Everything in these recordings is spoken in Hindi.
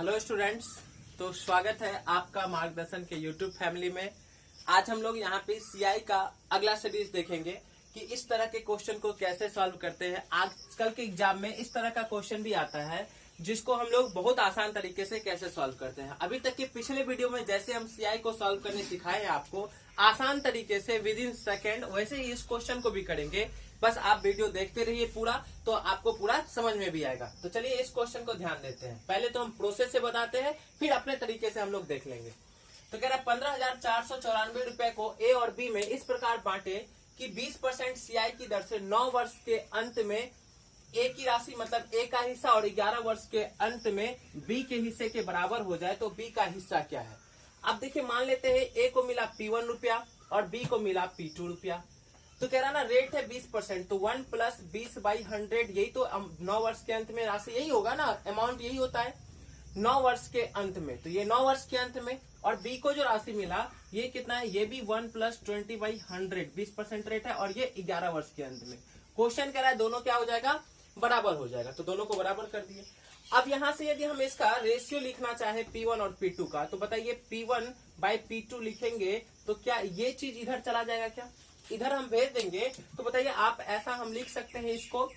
हेलो स्टूडेंट्स, तो स्वागत है आपका मार्गदर्शन के यूट्यूब फैमिली में। आज हम लोग यहाँ पे सीआई का अगला सीरीज देखेंगे कि इस तरह के क्वेश्चन को कैसे सॉल्व करते हैं। आजकल के एग्जाम में इस तरह का क्वेश्चन भी आता है जिसको हम लोग बहुत आसान तरीके से कैसे सॉल्व करते हैं। अभी तक के पिछले वीडियो में जैसे हम सीआई को सॉल्व करने सिखाए हैं आपको आसान तरीके से विद इन सेकेंड, वैसे ही इस क्वेश्चन को भी करेंगे। बस आप वीडियो देखते रहिए पूरा, तो आपको पूरा समझ में भी आएगा। तो चलिए इस क्वेश्चन को ध्यान देते हैं। पहले तो हम प्रोसेस से बताते हैं, फिर अपने तरीके से हम लोग देख लेंगे। तो कह रहा है 15,494 रुपए को ए और बी में इस प्रकार बांटे कि 20% सीआई की दर से 9 वर्ष के अंत में ए की राशि मतलब ए का हिस्सा और 11 वर्ष के अंत में बी के हिस्से के बराबर हो जाए तो बी का हिस्सा क्या है। अब देखिए, मान लेते हैं ए को मिला P1 रुपया और बी को मिला P2 रुपया। तो कह रहा ना रेट है 20%, तो 1 + 20/100, यही तो 9 वर्ष के अंत में राशि यही होगा ना, अमाउंट यही होता है 9 वर्ष के अंत में। तो ये 9 वर्ष के अंत में, और बी को जो राशि मिला ये कितना है, ये भी 1 + 20/100, 20% रेट है, और ये 11 वर्ष के अंत में। क्वेश्चन कह रहा है दोनों क्या हो जाएगा, बराबर हो जाएगा। तो दोनों को बराबर कर दिए। अब यहां से यदि हम इसका रेशियो लिखना चाहे P1 और P2 का, तो बताइए P1/P2 लिखेंगे तो क्या ये चीज इधर चला जाएगा, क्या इधर हम भेज देंगे? तो बताइए आप ऐसा हम लिख सकते हैं, इसको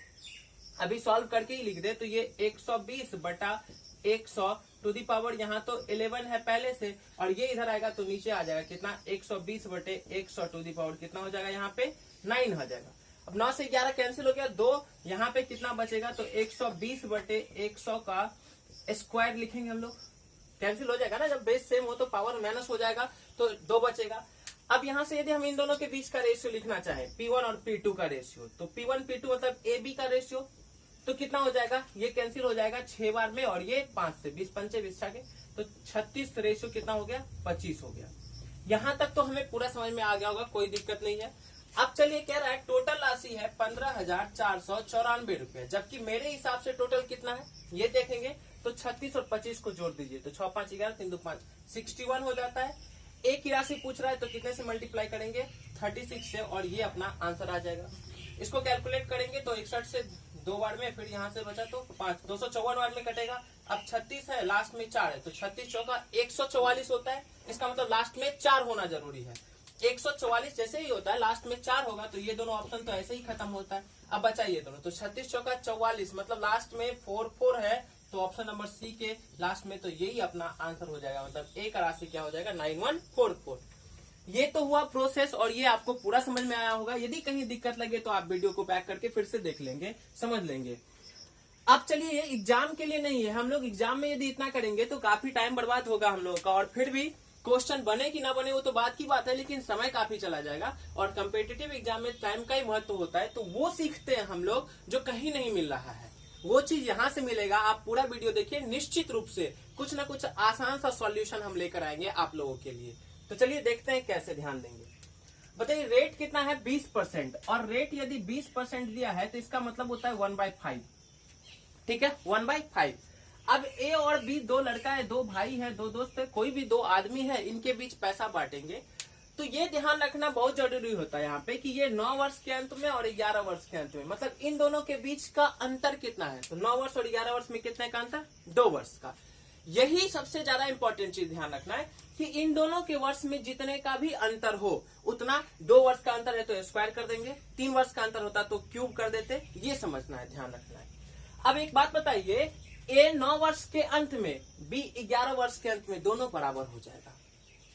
अभी सॉल्व करके ही लिख दे। तो ये 120/100 टू दी पावर, यहाँ तो 11 है पहले से, और ये इधर आएगा तो नीचे आ जाएगा कितना, 120/100 टू दी पावर कितना हो जाएगा, यहाँ पे 9 हो जाएगा। अब 9 से 11 कैंसिल हो गया, 2 यहाँ पे कितना बचेगा, तो 120/100 का स्क्वायर लिखेंगे हम लोग। कैंसिल हो जाएगा ना, जब बेस सेम हो तो पावर माइनस हो जाएगा, तो 2 बचेगा। अब यहां से यदि हम इन दोनों के बीच का रेशियो लिखना चाहे P1 और P2 का रेशियो, तो P1 P2 मतलब ए बी का रेशियो, तो कितना हो जाएगा, ये कैंसिल हो जाएगा 6 बार में, और ये 5 से 20 पंचे 20 के, तो 36 रेशियो कितना हो गया, 25 हो गया। यहां तक तो हमें पूरा समझ में आ गया होगा, कोई दिक्कत नहीं है। अब चलिए, कह रहा है टोटल राशि है 15,494 रुपए, जबकि मेरे हिसाब से टोटल कितना है ये देखेंगे तो 36 और 25 को जोड़ दीजिए, तो 6 5 11 3 2 5 61 हो जाता है। ए की राशि पूछ रहा है तो कितने से मल्टीप्लाई करेंगे, 36 से, और ये अपना आंसर आ जाएगा। इसको कैलकुलेट करेंगे तो 61 से 2 बार में, फिर यहाँ से बचा तो 5, 254 बार में कटेगा। अब 36 है, लास्ट में 4 है, तो 36 चौका 144 होता है। इसका मतलब लास्ट में 4 होना जरूरी है। 144 जैसे ही होता है लास्ट में 4 होगा, तो ये दोनों ऑप्शन तो ऐसे ही खत्म होता है। अब बचा ये दोनों, तो 36 चौका 44 मतलब लास्ट में 4 है, तो ऑप्शन नंबर सी के लास्ट में तो यही अपना आंसर हो जाएगा। मतलब ए का राशि क्या हो जाएगा, 9144। ये तो हुआ प्रोसेस, और ये आपको पूरा समझ में आया होगा। यदि कहीं दिक्कत लगे तो आप वीडियो को बैक करके फिर से देख लेंगे, समझ लेंगे। अब चलिए, ये एग्जाम के लिए नहीं है। हम लोग एग्जाम में यदि इतना करेंगे तो काफी टाइम बर्बाद होगा हम लोगों का, और फिर भी क्वेश्चन बने कि ना बने वो तो बात की बात है, लेकिन समय काफी चला जाएगा। और कम्पिटिटिव एग्जाम में टाइम का ही महत्व होता है, तो वो सीखते हैं हम लोग जो कहीं नहीं मिल रहा है, वो चीज यहाँ से मिलेगा। आप पूरा वीडियो देखिए, निश्चित रूप से कुछ ना कुछ आसान सा सॉल्यूशन हम लेकर आएंगे आप लोगों के लिए। तो चलिए देखते हैं कैसे ध्यान देंगे। बताइए रेट कितना है, 20%, और रेट यदि 20% दिया है तो इसका मतलब होता है 1/5। ठीक है, 1/5। अब ए और बी दो लड़का है, 2 भाई है, 2 दोस्त है, कोई भी 2 आदमी है, इनके बीच पैसा बांटेंगे। तो ये ध्यान रखना बहुत जरूरी होता है यहाँ पे कि ये 9 वर्ष के अंत में और 11 वर्ष के अंत में, मतलब इन दोनों के बीच का अंतर कितना है। तो 9 वर्ष और 11 वर्ष में कितने का अंतर, 2 वर्ष का। यही सबसे ज्यादा इंपॉर्टेंट चीज ध्यान रखना है कि इन दोनों के वर्ष में जितने का भी अंतर हो उतना, 2 वर्ष का अंतर है तो स्क्वायर कर देंगे, 3 वर्ष का अंतर होता तो क्यूब कर देते। ये समझना है, ध्यान रखना है। अब एक बात बताइए, ए 9 वर्ष के अंत में, बी 11 वर्ष के अंत में, दोनों बराबर हो जाएगा।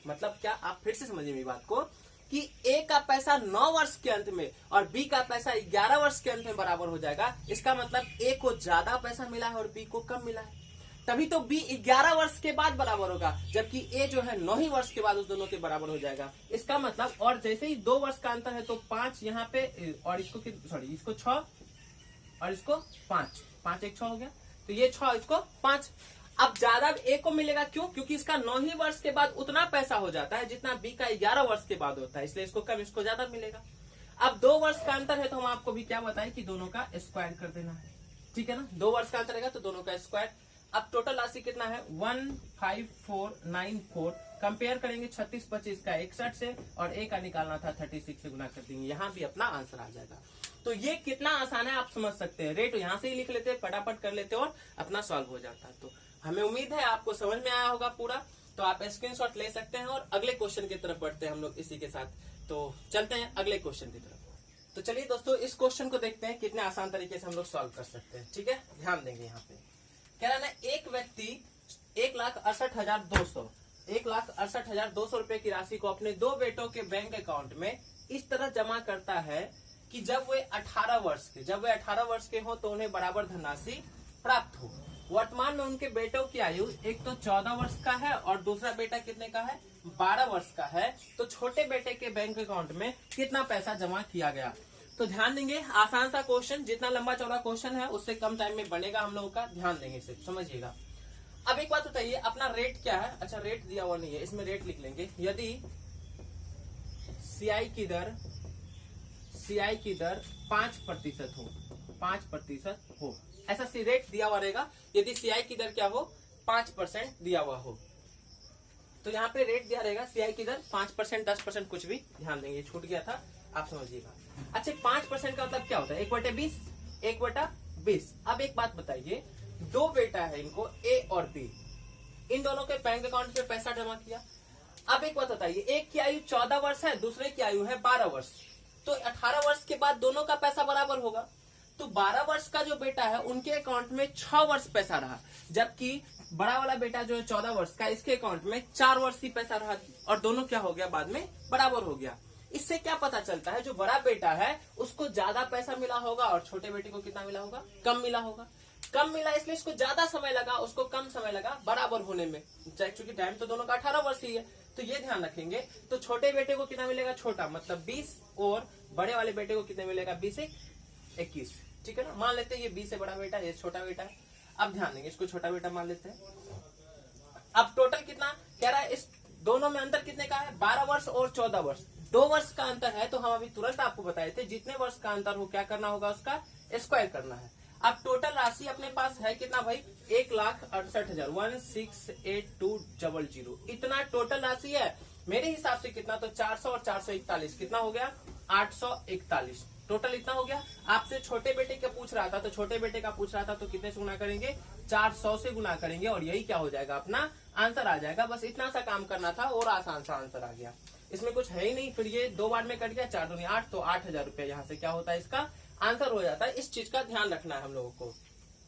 मतलब क्या, आप फिर से समझिए मेरी बात को, कि ए का पैसा 9 वर्ष के अंत में और बी का पैसा 11 वर्ष के अंत में बराबर हो जाएगा। इसका मतलब ए को ज्यादा पैसा मिला है और बी को कम मिला है, तभी तो बी 11 वर्ष के बाद बराबर होगा, जबकि ए जो है 9 ही वर्ष के बाद उस दोनों के बराबर हो जाएगा। इसका मतलब, और जैसे ही 2 वर्ष का अंतर है तो 5 यहाँ पे, और इसको इसको 6 और इसको 5, 5 1 6 हो गया, तो ये 6 इसको 5। अब ज्यादा ए को मिलेगा, क्यों, क्योंकि इसका 9 ही वर्ष के बाद उतना पैसा हो जाता है जितना बी का 11 वर्ष के बाद होता है, इसलिए इसको कम, इसको ज्यादा मिलेगा। अब 2 वर्ष का अंतर है तो हम आपको भी क्या बताएं कि दोनों का स्क्वायर कर देना है। ठीक है ना, 2 वर्ष का अंतर है तो दोनों का स्क्वायर। अब टोटल राशि कितना है, 15494। कंपेयर करेंगे 36 25 का 61 से, और ए का निकालना था 36 से गुना कर देंगे, यहाँ भी अपना आंसर आ जाएगा। तो ये कितना आसान है आप समझ सकते हैं। रेट यहाँ से ही लिख लेते, फटाफट कर लेते और अपना सॉल्व हो जाता है। तो हमें उम्मीद है आपको समझ में आया होगा पूरा। तो आप स्क्रीनशॉट ले सकते हैं और अगले क्वेश्चन की तरफ बढ़ते हैं हम लोग इसी के साथ। तो चलते हैं अगले क्वेश्चन की तरफ। तो चलिए दोस्तों, इस क्वेश्चन को देखते हैं कितने आसान तरीके से हम लोग सॉल्व कर सकते हैं। ठीक है, ध्यान देंगे। यहाँ पे कह रहा है एक व्यक्ति 1,68,200 रुपए की राशि को अपने दो बेटों के बैंक अकाउंट में इस तरह जमा करता है कि जब वे 18 वर्ष के हो तो उन्हें बराबर धनराशि प्राप्त हो। वर्तमान में उनके बेटों की आयु एक तो 14 वर्ष का है और दूसरा बेटा कितने का है, 12 वर्ष का है। तो छोटे बेटे के बैंक अकाउंट में कितना पैसा जमा किया गया। तो ध्यान देंगे, आसान सा क्वेश्चन, जितना लंबा चौड़ा क्वेश्चन है उससे कम टाइम में बनेगा हम लोगों का। ध्यान देंगे, सिर्फ समझिएगा। अब एक बात बताइए, अपना रेट क्या है? अच्छा, रेट दिया हुआ नहीं है, इसमें रेट लिख लेंगे। यदि सीआई की दर 5% हो, ऐसा सी रेट दिया हुआ रहेगा। यदि सीआई की दर क्या हो, 5% दिया हुआ हो, तो यहाँ पे रेट दिया रहेगा सीआई की दर 5%, 10%, कुछ भी। ध्यान देंगे, छूट गया था, आप समझिएगा। अच्छा, 5% का मतलब क्या होता है? 1/20। अब एक बात बताइए, दो बेटा है इनको, ए और बी, इन दोनों के बैंक अकाउंट में पैसा जमा किया। अब एक बात बताइए, एक की आयु 14 वर्ष है, दूसरे की आयु है 12 वर्ष। तो 18 वर्ष के बाद दोनों का पैसा बराबर होगा। तो 12 वर्ष का जो बेटा है उनके अकाउंट में 6 वर्ष पैसा रहा, जबकि बड़ा वाला बेटा जो है 14 वर्ष का, इसके अकाउंट में 4 वर्ष ही पैसा रहा और दोनों क्या हो गया, बाद में बराबर हो गया। इससे क्या पता चलता है, जो बड़ा बेटा है उसको ज्यादा पैसा मिला होगा और छोटे बेटे को कितना मिला होगा, कम मिला होगा। कम मिला इसलिए इसको ज्यादा समय लगा, उसको कम समय लगा बराबर होने में, क्योंकि टाइम तो दोनों का 18 वर्ष ही है। तो ये ध्यान रखेंगे। तो छोटे बेटे को कितना मिलेगा, छोटा मतलब 20, और बड़े वाले बेटे को कितना मिलेगा, 20 से 21। ठीक है ना, मान लेते हैं ये 20 से बड़ा बेटा, ये छोटा बेटा है। अब ध्यान देंगे, इसको छोटा बेटा मान लेते हैं। अब टोटल कितना कह रहा है, इस दोनों में अंतर कितने का है, 12 वर्ष और 14 वर्ष, 2 वर्ष का अंतर है। तो हम अभी तुरंत आपको बताए थे, जितने वर्ष का अंतर हो क्या करना होगा, उसका स्क्वायर करना है। अब टोटल राशि अपने पास है कितना भाई, 1,68,000, 168,200, इतना टोटल राशि है। मेरे हिसाब से कितना, तो 400 और 441 कितना हो गया, 841। टोटल इतना हो गया। आपसे छोटे बेटे का पूछ रहा था, तो छोटे बेटे का पूछ रहा था तो कितने से गुना करेंगे, 400 से गुना करेंगे, और यही क्या हो जाएगा, अपना आंसर आ जाएगा। बस इतना सा काम करना था और आसान सा आंसर आ गया। इसमें कुछ है ही नहीं। फिर ये 2 बार में कट गया, 4 दूनी 8, तो 8,000 रुपए यहाँ से क्या होता है, इसका आंसर हो जाता है। इस चीज का ध्यान रखना है हम लोगों को।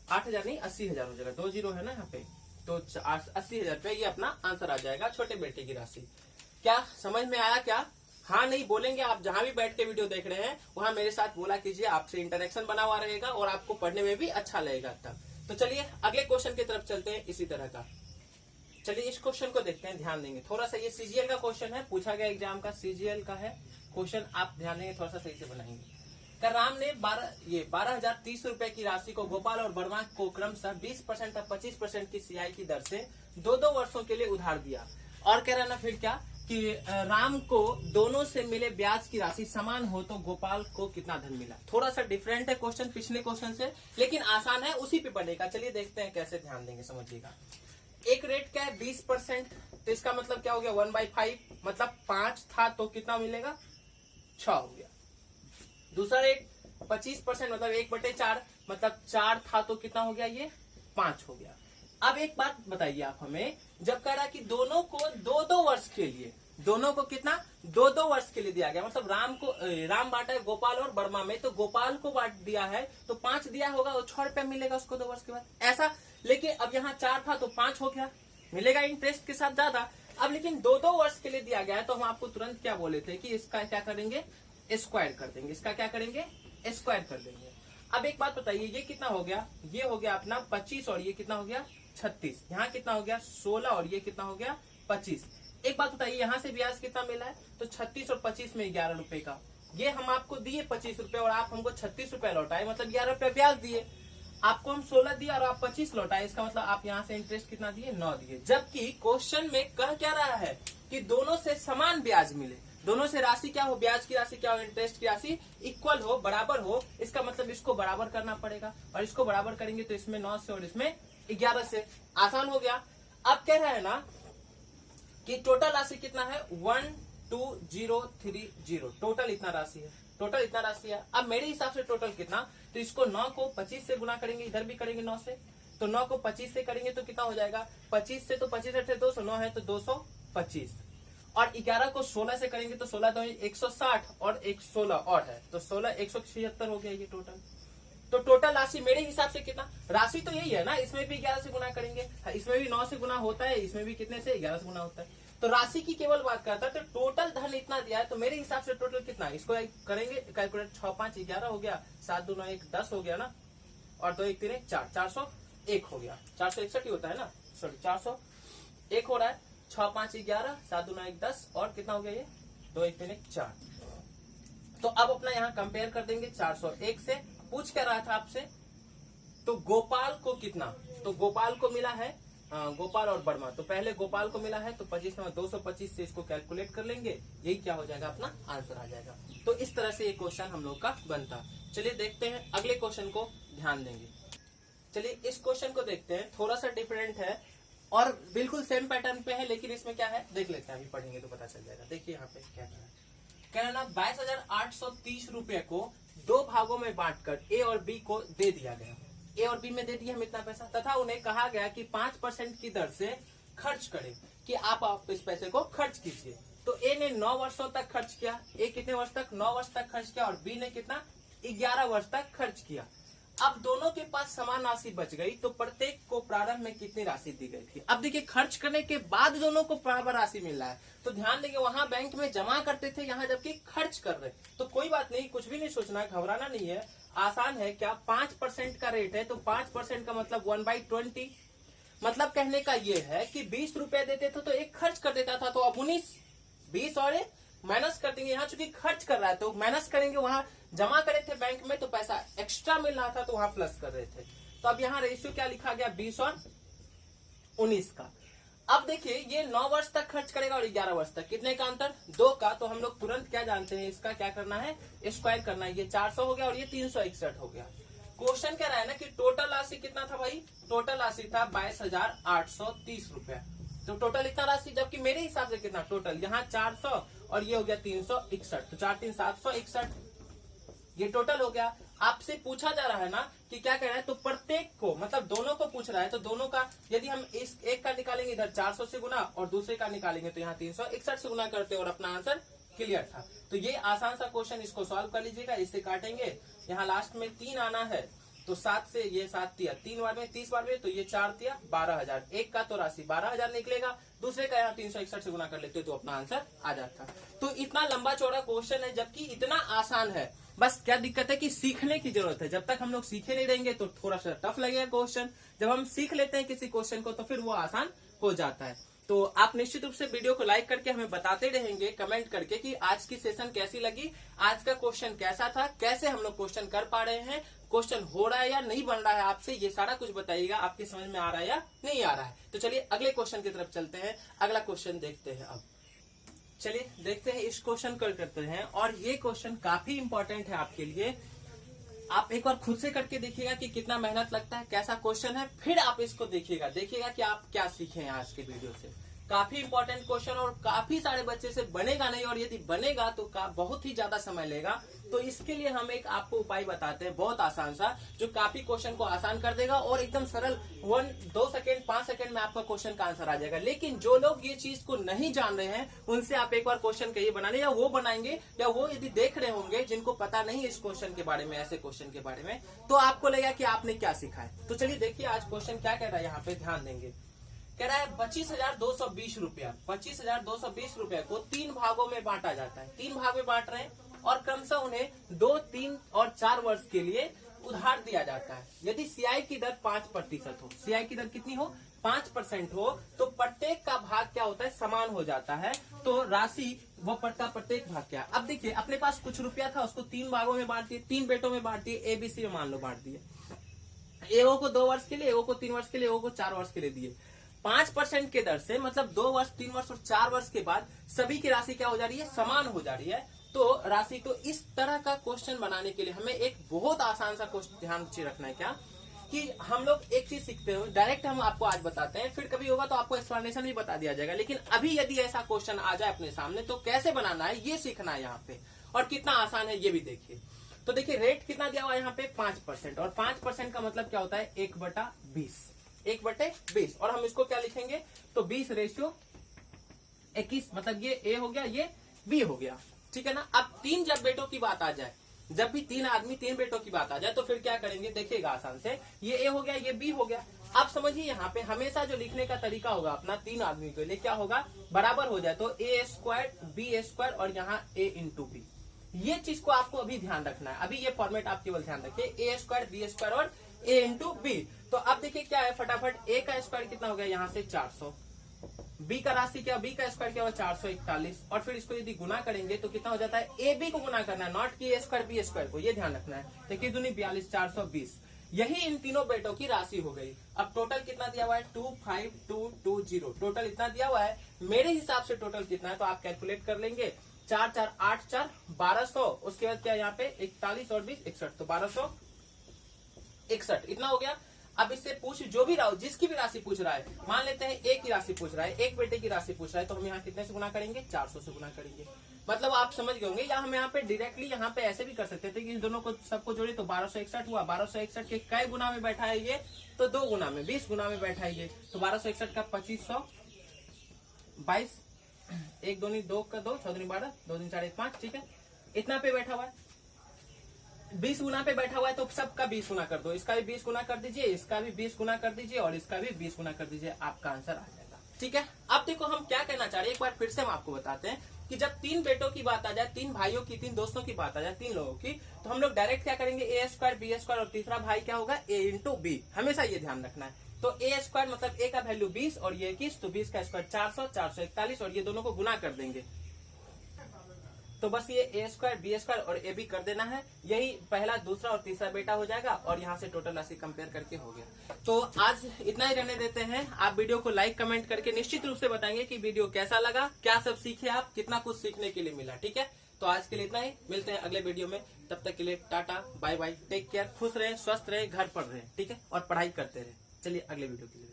8,000 नहीं, 80,000 हो जाएगा, 2 जीरो है ना यहाँ पे, तो 80,000 रुपए ये अपना आंसर आ जाएगा, छोटे बेटे की राशि। क्या समझ में आया क्या? हाँ नहीं बोलेंगे आप, जहां भी बैठ के वीडियो देख रहे हैं वहां मेरे साथ बोला कीजिए, आपसे इंटरेक्शन बना हुआ रहेगा और आपको पढ़ने में भी अच्छा लगेगा तब। तो चलिए अगले क्वेश्चन की तरफ चलते हैं इसी तरह का। चलिए इस क्वेश्चन को देखते हैं, ध्यान देंगे थोड़ा सा। ये सीजीएल का क्वेश्चन है, पूछा गया एग्जाम का, सीजीएल का है क्वेश्चन, आप ध्यान देंगे, थोड़ा सा सही से बनाएंगे। राम ने 12,030 रुपए की राशि को गोपाल और वर्मा को क्रमशः 20% और 25% की सीआई की दर से 2-2 वर्षों के लिए उधार दिया। और कह रहा ना फिर क्या कि राम को दोनों से मिले ब्याज की राशि समान हो तो गोपाल को कितना धन मिला। थोड़ा सा डिफरेंट है क्वेश्चन पिछले क्वेश्चन से, लेकिन आसान है, उसी पे बनेगा। चलिए देखते हैं कैसे, ध्यान देंगे, समझिएगा। एक रेट क्या है, 20%, तो इसका मतलब क्या हो गया, 1/5, मतलब 5 था तो कितना मिलेगा, 6 हो गया। दूसरा रेट 25%, मतलब 1/4, मतलब 4 था तो कितना हो गया, ये 5 हो गया। अब एक बात बताइए आप हमें, जब कह रहा कि दोनों को 2-2 वर्ष के लिए, दोनों को कितना, 2-2 वर्ष के लिए दिया गया, मतलब राम बांटा है गोपाल और वर्मा में, तो गोपाल को बांट दिया है तो 5 दिया होगा और 6 रुपया मिलेगा उसको 2 वर्ष के बाद, ऐसा। लेकिन अब यहाँ 4 था तो 5 हो गया, मिलेगा इंटरेस्ट के साथ ज्यादा। अब लेकिन 2-2 वर्ष के लिए दिया गया है, तो हम आपको तुरंत क्या बोले थे कि इसका क्या करेंगे, स्क्वायर कर देंगे। इसका क्या करेंगे, स्क्वायर कर देंगे। अब एक बात बताइए, ये कितना हो गया, ये हो गया अपना 25 और ये कितना हो गया 36, यहाँ कितना हो गया 16 और ये कितना हो गया 25। एक बात बताइए, यहाँ से ब्याज कितना मिला है, तो 36 और 25 में 11 रुपए का, ये हम आपको दिए 25 रुपए और आप हमको 36 रुपए लौटाए, मतलब 11 रुपए ब्याज दिए। आपको हम 16 दिया और आप 25 लौटाए, इसका मतलब आप यहाँ से इंटरेस्ट कितना दिए, 9 दिए। जबकि क्वेश्चन में कह क्या रहा है कि दोनों से समान ब्याज मिले, दोनों से राशि क्या हो, ब्याज की राशि क्या हो, इंटरेस्ट की राशि इक्वल हो, बराबर हो। इसका मतलब इसको बराबर करना पड़ेगा, और इसको बराबर करेंगे तो इसमें 9 से और इसमें 11 से, आसान हो गया। अब कह रहा है ना कि टोटल राशि कितना है, 12030, टोटल इतना राशि है, टोटल इतना राशि है। अब मेरे हिसाब से टोटल कितना, तो इसको 9 को 25 से गुना करेंगे, इधर भी करेंगे 9 से, तो 9 को 25 से करेंगे तो कितना हो जाएगा, 25 से तो 25 अठे 200, 9 है तो 225, और 11 को 16 से करेंगे तो 16 तो 160 और 16 और है तो 16 176 हो गया ये टोटल। तो टोटल राशि मेरे हिसाब से कितना, राशि तो यही है ना, इसमें भी 11 से गुना करेंगे, इसमें भी 9 से गुना होता है, इसमें भी कितने से 11 से गुना होता है। तो राशि की केवल बात करता है तो टोटल धन इतना दिया है, तो मेरे हिसाब से टोटल कितना, इसको करेंगे कैलकुलेट, 6 5 11 हो गया, 7 2 9 1 10 हो गया ना, और 2 1 3 1 4, 401 हो गया, 461 ही होता है ना, सॉरी 401 हो रहा है, 6 5 11 7 2 9 1 10 और कितना हो गया ये 2 1 3 1 4। तो अब अपना यहाँ कंपेयर कर देंगे 401 से। पूछ क्या रहा था आपसे, तो गोपाल को कितना, तो गोपाल को मिला है गोपाल और वर्मा, तो पहले गोपाल को मिला है तो 25 में 225 से इसको कैलकुलेट कर लेंगे, यही क्या हो जाएगा अपना आंसर आ जाएगा। तो इस तरह से ये क्वेश्चन हम लोग का बनता। चलिए देखते हैं अगले क्वेश्चन को ध्यान देंगे। चलिए इस क्वेश्चन को देखते हैं, थोड़ा सा डिफरेंट है और बिल्कुल सेम पैटर्न पे है, लेकिन इसमें क्या है देख लेते हैं, अभी पढ़ेंगे तो पता चल जाएगा। देखिए यहाँ पे क्या कह रहा है, 22,830 रुपए को 2 भागों में बांटकर ए और बी को दे दिया गया, ए और बी में दे दिया हम इतना पैसा, तथा उन्हें कहा गया कि 5% की दर से खर्च करें, कि आप इस पैसे को खर्च कीजिए। तो ए ने 9 वर्षों तक खर्च किया, ए कितने वर्ष तक, 9 वर्ष तक खर्च किया, और बी ने कितना 11 वर्ष तक खर्च किया। अब दोनों के पास समान राशि बच गई, तो प्रत्येक को प्रारंभ में कितनी राशि दी गई थी। अब देखिए खर्च करने के बाद दोनों को बराबर राशि मिल रहा है, तो ध्यान देंगे वहां बैंक में जमा करते थे, यहाँ जबकि खर्च कर रहे, तो कोई बात नहीं, कुछ भी नहीं सोचना है, घबराना नहीं है, आसान है। क्या 5% का रेट है, तो 5% का मतलब 1/20, मतलब कहने का ये है कि 20 रुपए देते थे तो एक खर्च कर देता था, तो अब 19 20 और माइनस कर देंगे, यहाँ चूंकि खर्च कर रहा है तो माइनस करेंगे, वहां जमा करे थे बैंक में तो पैसा एक्स्ट्रा मिल रहा था तो वहां प्लस कर रहे थे। तो अब यहाँ रेशियो क्या लिखा गया, 20 और 19 का। अब देखिए ये 9 वर्ष तक खर्च करेगा और 11 वर्ष तक, कितने का अंतर, 2 का। तो हम लोग तुरंत क्या जानते हैं, इसका क्या करना है, स्क्वायर करना है। ये 400 हो गया और ये 361 हो गया। क्वेश्चन कह रहा है ना कि टोटल राशि कितना था भाई, टोटल राशि था 22,830 रुपया। तो टोटल इतना राशि, जबकि मेरे हिसाब से कितना टोटल, यहाँ 400 और ये हो गया 361, तो 4 3 761 ये टोटल हो गया। आपसे पूछा जा रहा है ना कि क्या कह रहा है, तो प्रत्येक को मतलब दोनों को पूछ रहा है, तो दोनों का यदि हम इस एक का निकालेंगे इधर 400 से गुना और दूसरे का निकालेंगे तो यहाँ 361 से गुना करते और अपना आंसर क्लियर था। तो ये आसान सा क्वेश्चन, इसको सॉल्व कर लीजिएगा, इससे काटेंगे, यहाँ लास्ट में 3 आना है, तो 7 से ये 7 तिया 3 बार में 30 बार में, तो ये 4 तिया 12,000, एक का तो राशि 12,000 निकलेगा, दूसरे का यहाँ 361 से गुना कर लेते तो अपना आंसर आ जाता। तो इतना लंबा चौड़ा क्वेश्चन है, जबकि इतना आसान है। बस क्या दिक्कत है कि सीखने की जरूरत है, जब तक हम लोग सीखे नहीं रहेंगे तो थोड़ा सा टफ लगेगा क्वेश्चन, जब हम सीख लेते हैं किसी क्वेश्चन को तो फिर वो आसान हो जाता है। तो आप निश्चित रूप से वीडियो को लाइक करके हमें बताते रहेंगे कमेंट करके कि आज की सेशन कैसी लगी, आज का क्वेश्चन कैसा था, कैसे हम लोग क्वेश्चन कर पा रहे हैं, क्वेश्चन हो रहा है या नहीं बन रहा है आपसे, ये सारा कुछ बताइएगा, आपकी समझ में आ रहा है या नहीं आ रहा है। तो चलिए अगले क्वेश्चन की तरफ चलते हैं, अगला क्वेश्चन देखते हैं। अब चलिए देखते हैं, इस क्वेश्चन को करते हैं, और ये क्वेश्चन काफी इंपॉर्टेंट है आपके लिए। आप एक बार खुद से करके देखिएगा कि कितना मेहनत लगता है, कैसा क्वेश्चन है, फिर आप इसको देखिएगा कि आप क्या सीखे हैं आज के वीडियो से। काफी इंपॉर्टेंट क्वेश्चन और काफी सारे बच्चे से बनेगा नहीं, और यदि बनेगा तो बहुत ही ज्यादा समय लेगा। तो इसके लिए हम एक आपको उपाय बताते हैं, बहुत आसान सा, जो काफी क्वेश्चन को आसान कर देगा और एकदम सरल 1-2 सेकेंड 5 सेकेंड में आपका क्वेश्चन का आंसर आ जाएगा। लेकिन जो लोग ये चीज को नहीं जान रहे हैं, उनसे आप एक बार क्वेश्चन कहिए बनाने, या वो बनाएंगे, या वो यदि देख रहे होंगे जिनको पता नहीं इस क्वेश्चन के बारे में, ऐसे क्वेश्चन के बारे में, तो आपको लगेगा कि आपने क्या सीखा है। तो चलिए देखिए आज क्वेश्चन क्या कह रहा है, यहाँ पे ध्यान देंगे। कह रहा है 25,220 रुपया, 25,220 रुपया को 3 भागों में बांटा जाता है, 3 भाग में बांट रहे हैं, और क्रमशः उन्हें 2, 3 और 4 वर्ष के लिए उधार दिया जाता है। यदि सीआई की दर 5% हो, सीआई की दर कितनी हो, 5% हो, तो प्रत्येक का भाग क्या होता है, समान हो जाता है। तो राशि वो पड़ता प्रत्येक भाग क्या। अब देखिए अपने पास कुछ रुपया था, उसको 3 भागों में बांट दिए, 3 बेटों में बांट दिए, एबीसी में मान लो बांट दिए। एओ को 2 वर्ष के लिए, एओ को 3 वर्ष के लिए, एओ को 4 वर्ष के लिए दिए। 5% के दर से मतलब 2 वर्ष 3 वर्ष और 4 वर्ष के बाद सभी की राशि क्या हो जा रही है, समान हो जा रही है। तो राशि, तो इस तरह का क्वेश्चन बनाने के लिए हमें एक बहुत आसान सा क्वेश्चन ध्यान रखना है, क्या कि हम लोग एक चीज सीखते हो, डायरेक्ट हम आपको आज बताते हैं, फिर कभी होगा तो आपको एक्सप्लेनेशन भी बता दिया जाएगा। लेकिन अभी यदि ऐसा क्वेश्चन आ जाए अपने सामने तो कैसे बनाना है ये सीखना है यहाँ पे, और कितना आसान है ये भी देखिए। तो देखिए रेट कितना दिया हुआ है यहाँ पे 5%, और 5% का मतलब क्या होता है 1/20, 1/20, और हम इसको क्या लिखेंगे तो 20:21, मतलब ये ए हो गया, ये बी हो गया, ठीक है ना। अब तीन जब बेटों की बात आ जाए, जब भी तीन आदमी तीन बेटों की बात आ जाए तो फिर क्या करेंगे, देखिएगा आसान से, ये ए हो गया, ये बी हो गया। आप समझिए यहाँ पे हमेशा जो लिखने का तरीका होगा अपना तीन आदमी के लिए क्या होगा, बराबर हो जाए तो A² B² और यहाँ A × B, ये चीज को आपको अभी ध्यान रखना है। अभी ये फॉर्मेट आप केवल ध्यान रखिए, A² B² और A × B। तो अब देखिए क्या है, फटाफट A का स्क्वायर कितना हो गया यहाँ से 400, B का राशि क्या, B का स्क्वायर क्या हुआ 441, और फिर इसको यदि गुना करेंगे तो कितना हो जाता है, AB को गुना करना है, नॉट कि A² B² को, ये ध्यान रखना है। देखिए दूनी 42, 420, यही इन तीनों बेटों की राशि हो गई। अब टोटल कितना दिया हुआ है 25220, टोटल इतना दिया हुआ है। मेरे हिसाब से टोटल कितना है तो आप कैलकुलेट कर लेंगे, 4 4 8 4 1200, उसके बाद क्या यहाँ पे 41 और 20 61, तो 1261 इतना हो गया। अब इससे पूछ जो भी रहा, जिसकी भी राशि पूछ रहा है, मान लेते हैं एक की राशि पूछ रहा है, एक बेटे की राशि पूछ रहा है, तो हम यहाँ कितने से गुना करेंगे, 400 से गुना करेंगे। मतलब आप समझ गए होंगे, या हम यहाँ पे डायरेक्टली यहाँ पे ऐसे भी कर सकते थे कि इन दोनों को सबको जोड़े तो 1261 हुआ, 1261 के कई गुना में बैठा है ये, तो 2 गुना में 20 गुना में बैठा है ये, तो 1261 का 2522, 1 2 2 का 2 6 2 12 2 3 4 1 5, ठीक है, इतना पे बैठा हुआ है, 20 गुना पे बैठा हुआ है, तो सबका 20 गुना कर दो, इसका भी 20 गुना कर दीजिए, इसका भी 20 गुना कर दीजिए, और इसका भी 20 गुना कर दीजिए, आपका आंसर आ जाएगा, ठीक है। अब देखो हम क्या कहना चाह रहे हैं, एक बार फिर से हम आपको बताते हैं कि जब तीन बेटों की बात आ जाए, तीन भाइयों की, तीन दोस्तों की बात आ जाए, तीन लोगों की, तो हम लोग डायरेक्ट क्या करेंगे, A² B² और तीसरा भाई क्या होगा A × B, हमेशा ये ध्यान रखना है। तो A² मतलब A का वैल्यू 20 और ये 21, तो 20 का स्क्वायर 400, 441, और ये दोनों को गुना कर देंगे, तो बस ये A² B² और AB कर देना है, यही पहला, दूसरा और तीसरा बेटा हो जाएगा, और यहाँ से टोटल राशि कंपेयर करके हो गया। तो आज इतना ही रहने देते हैं। आप वीडियो को लाइक कमेंट करके निश्चित रूप से बताएंगे कि वीडियो कैसा लगा, क्या सब सीखे आप, कितना कुछ सीखने के लिए मिला, ठीक है। तो आज के लिए इतना ही, मिलते हैं अगले वीडियो में, तब तक के लिए tata bye bye, take care, खुश रहे, स्वस्थ रहे, घर पर रहे, ठीक है, और पढ़ाई करते रहे। चलिए अगले वीडियो के लिए।